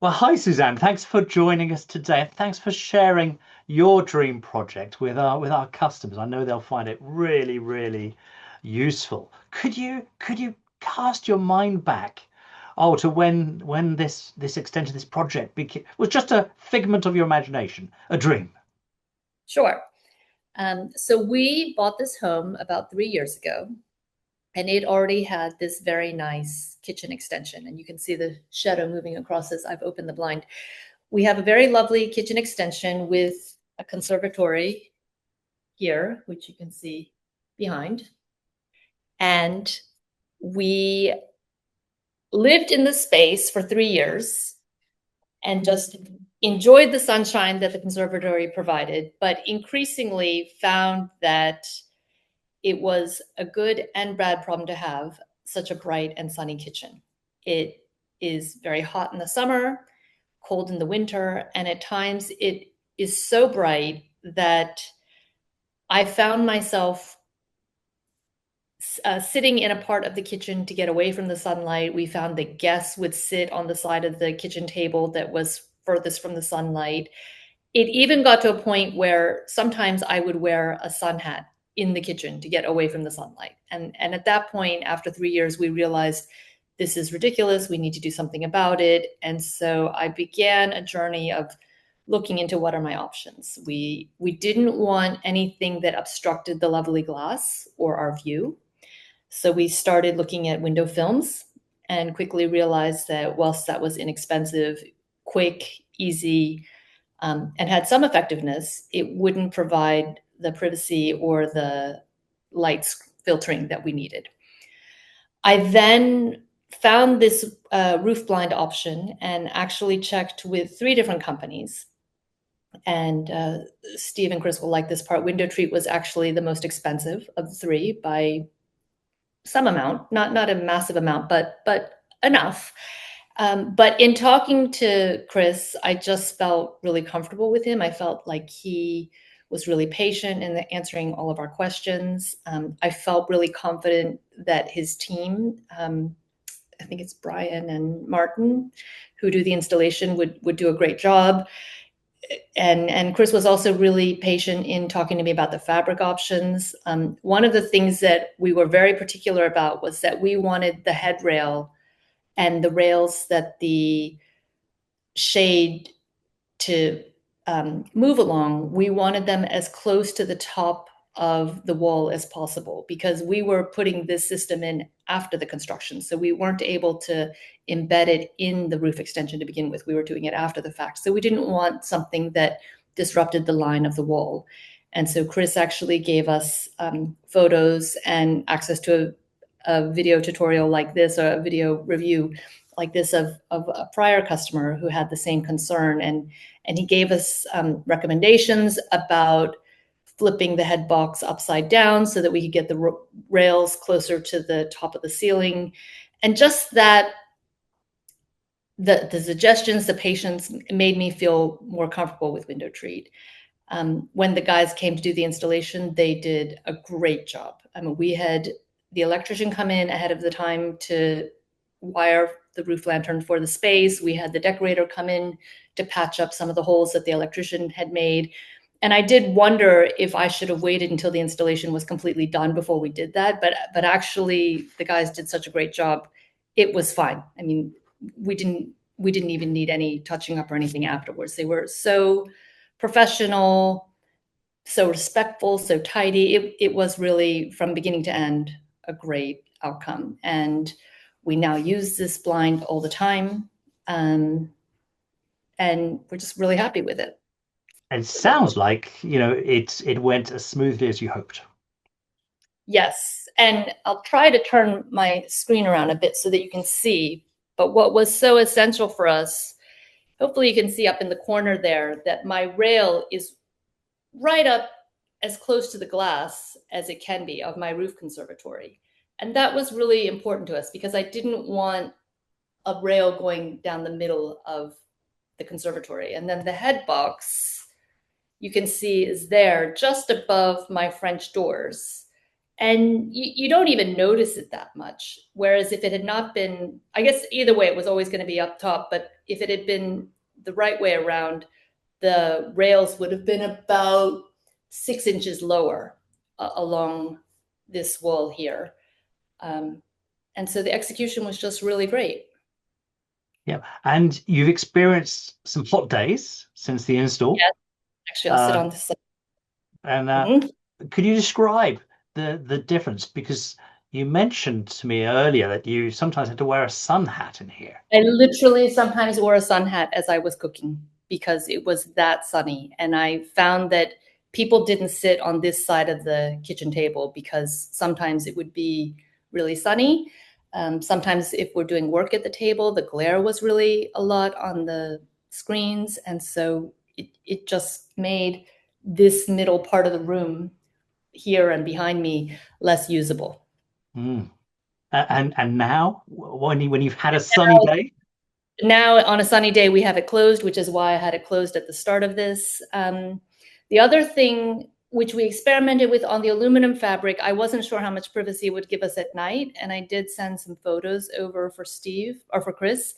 Well, hi Suzanne. Thanks for joining us today. And thanks for sharing your dream project with our customers. I know they'll find it really, really useful. Could you cast your mind back, to when this extension, this project was just a figment of your imagination, a dream? Sure. So we bought this home about 3 years ago, and it already had this very nice kitchen extension. And you can see the shadow moving across as I've opened the blind. We have a very lovely kitchen extension with a conservatory here, which you can see behind. And we lived in the space for 3 years and just enjoyed the sunshine that the conservatory provided, but increasingly found that it was a good and bad problem to have such a bright and sunny kitchen. It is very hot in the summer, cold in the winter, and at times it is so bright that I found myself sitting in a part of the kitchen to get away from the sunlight. We found that guests would sit on the side of the kitchen table that was furthest from the sunlight. It even got to a point where sometimes I would wear a sun hat in the kitchen to get away from the sunlight. And at that point, after 3 years, we realized this is ridiculous. We need to do something about it. And so I began a journey of looking into what are my options. We didn't want anything that obstructed the lovely glass or our view. So we started looking at window films and quickly realized that whilst that was inexpensive, quick, easy, and had some effectiveness, it wouldn't provide the privacy or the light filtering that we needed. I then found this roof blind option and actually checked with 3 different companies. And Steve and Chris will like this part. WindowTreat was actually the most expensive of the 3 by some amount, not a massive amount, but enough. But in talking to Chris, I just felt really comfortable with him. I felt like he was really patient in answering all of our questions. I felt really confident that his team, I think it's Brian and Martin, who do the installation, would do a great job. And Chris was also really patient in talking to me about the fabric options. One of the things that we were very particular about was that we wanted the headrail and the rails that the shade to move along, we wanted them as close to the top of the wall as possible because we were putting this system in after the construction. So we weren't able to embed it in the roof extension to begin with. We were doing it after the fact. So we didn't want something that disrupted the line of the wall. And so Chris actually gave us photos and access to a video tutorial like this, or a video review like this of a prior customer who had the same concern. And he gave us recommendations about flipping the head box upside down so that we could get the rails closer to the top of the ceiling. And just that, the suggestions, the patience made me feel more comfortable with WindowTreat. When the guys came to do the installation, they did a great job. I mean, we had the electrician come in ahead of the time to wire the roof lantern for the space. We had the decorator come in to patch up some of the holes that the electrician had made. And I did wonder if I should have waited until the installation was completely done before we did that. But actually, the guys did such a great job. It was fine. I mean, we didn't even need any touching up or anything afterwards. They were so professional, so respectful, so tidy. It was really, from beginning to end, a great outcome. And we now use this blind all the time. And we're just really happy with it. And it sounds like, it went as smoothly as you hoped. Yes. And I'll try to turn my screen around a bit so that you can see. But what was so essential for us, hopefully you can see up in the corner there, that my rail is right up as close to the glass as it can be of my roof conservatory. And that was really important to us because I didn't want a rail going down the middle of the conservatory. And then the head box, you can see, is there just above my French doors. And you don't even notice it that much. Whereas if it had not been, I guess either way, it was always going to be up top. But if it had been the right way around, the rails would have been about 6 inches lower along this wall here. And so the execution was just really great. Yeah. And you've experienced some hot days since the install. Yes, actually, I'll sit Uh, on this side. and Mhm. could you describe the difference? Because you mentioned to me earlier that you sometimes had to wear a sun hat in here. I literally sometimes wore a sun hat as I was cooking because it was that sunny. And I found that people didn't sit on this side of the kitchen table because sometimes it would be really sunny. Sometimes, if we're doing work at the table, the glare was really a lot on the screens. And so it just made this middle part of the room here and behind me less usable. Mm. And now, when you've had a sunny day, Now on a sunny day we have it closed, which is why I had it closed at the start of this. The other thing which we experimented with on the aluminum fabric, I wasn't sure how much privacy it would give us at night, and I did send some photos over for Steve or for Chris,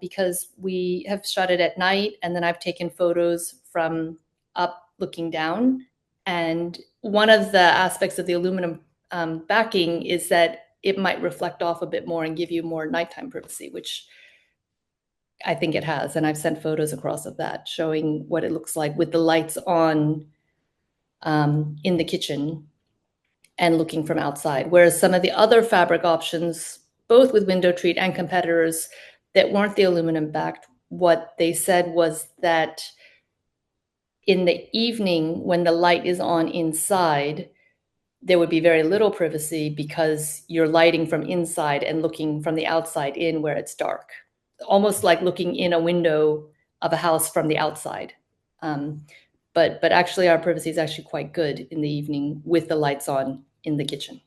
because we have shot it at night, and then I've taken photos from up looking down. And one of the aspects of the aluminum backing is that it might reflect off a bit more and give you more nighttime privacy, which I think it has. And I've sent photos across of that showing what it looks like with the lights on in the kitchen and looking from outside. Whereas some of the other fabric options, both with WindowTreat and competitors that weren't the aluminum backed, what they said was that in the evening when the light is on inside, there would be very little privacy because you're lighting from inside and looking from the outside in where it's dark, almost like looking in a window of a house from the outside. Um, but actually, our privacy is actually quite good in the evening with the lights on in the kitchen.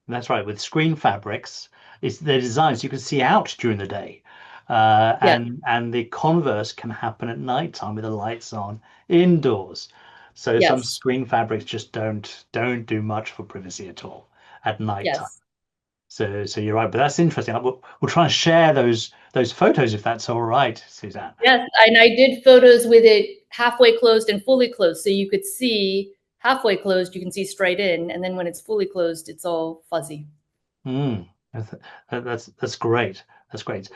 that's right, with screen fabrics, it's the designs you can see out during the day. Yes, And the converse can happen at nighttime with the lights on indoors. So some yes, screen fabrics just don't do much for privacy at all at nighttime. yes, So you're right, but that's interesting. We'll try and share those photos if that's all right, Suzanne. yes. And I did photos with it halfway closed and fully closed, so you could see halfway closed, you can see straight in, and then when it's fully closed, it's all fuzzy. Mm, that's great. That's great.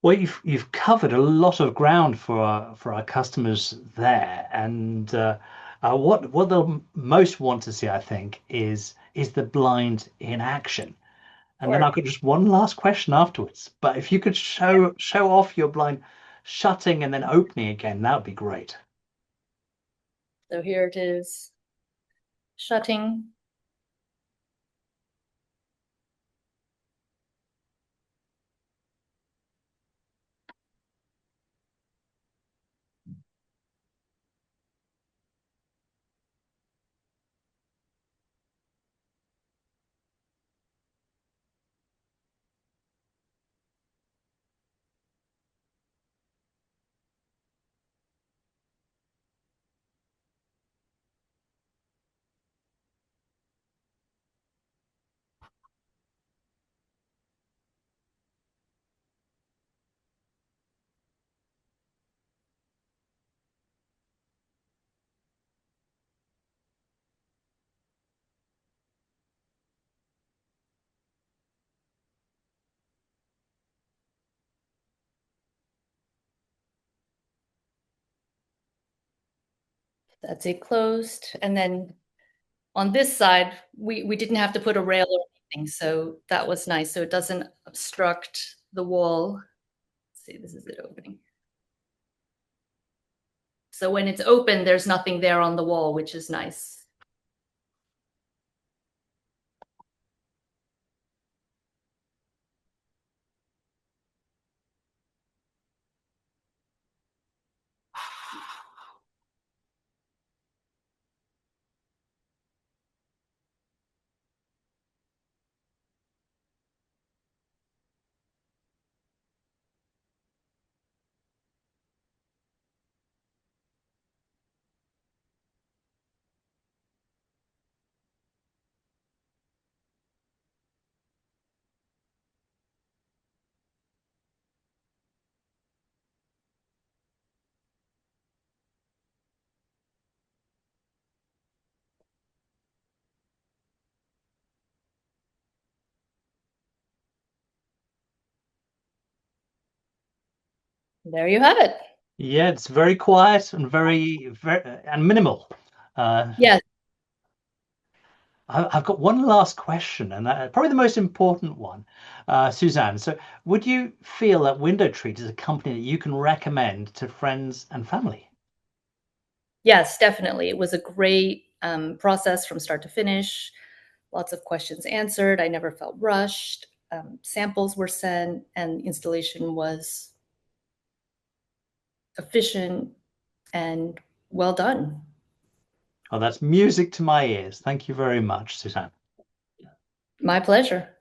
Well, you've covered a lot of ground for our customers there, and what they'll most want to see, I think, is the blind in action. And then I've Or got just one last question afterwards. But if you could show off your blind shutting and then opening again, that would be great. so here it is, shutting. That's it closed. And then on this side, we didn't have to put a rail or anything, so that was nice. So it doesn't obstruct the wall. Let's see, this is it opening. So when it's open, there's nothing there on the wall, which is nice. There you have it. Yeah, it's very quiet and very and minimal. Uh, Yes, I've got one last question, and probably the most important one, Suzanne. So, would you feel that WindowTreat is a company that you can recommend to friends and family? yes, definitely. It was a great process from start to finish. Lots of questions answered. I never felt rushed. Samples were sent, and installation was efficient and well done. Oh, that's music to my ears. Thank you very much, Suzanne. My pleasure.